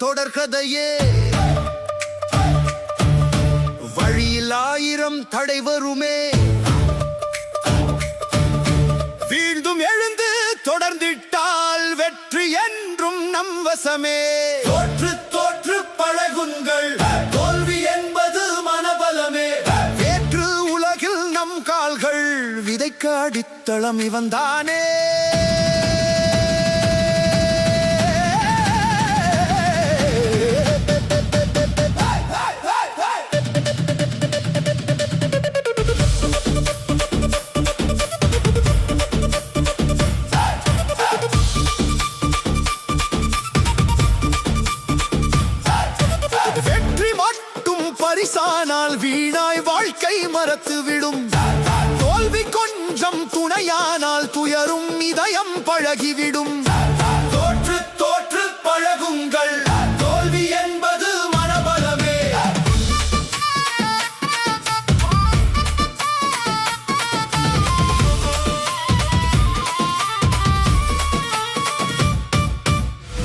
தொடர்கதையே. வழியில் 1000 தடை வருமே, வீழ்ந்தும் எழுந்து தொடர்ந்திட்டால் வெற்றி என்றும் நம் வசமே. தோற்று தோற்று பழகுங்கள், தோல்வி என்பது மனபலமே. வேற்று உலகில் நம் கால்கள் விதைக்க அடித்தளம் இவன்தானே. வெற்றி மட்டும் பரிசானால் வீணாய் வாழ்க்கை மறத்துவிடும். தோல்வி கொஞ்சம் துணையானால் துயரும் இதயம் பழகிவிடும். தோற்று தோற்று பழகுங்கள், தோல்வி என்பது மனபலமே.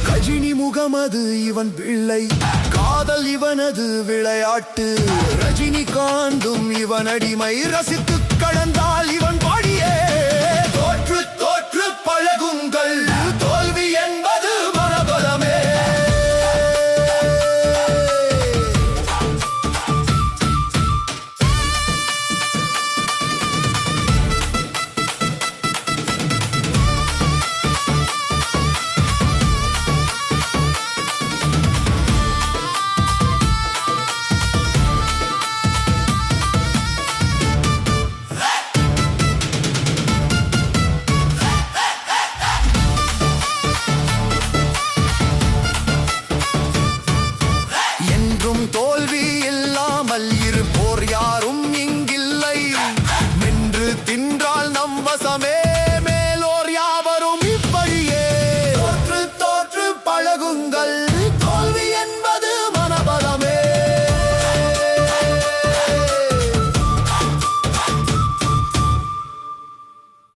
கஜினி முகமது இவன் பிள்ளை, காதல் இவனது விளையாட்டு. ரஜினிகாந்தும் இவன் அடிமை, ரசித்து கடந்த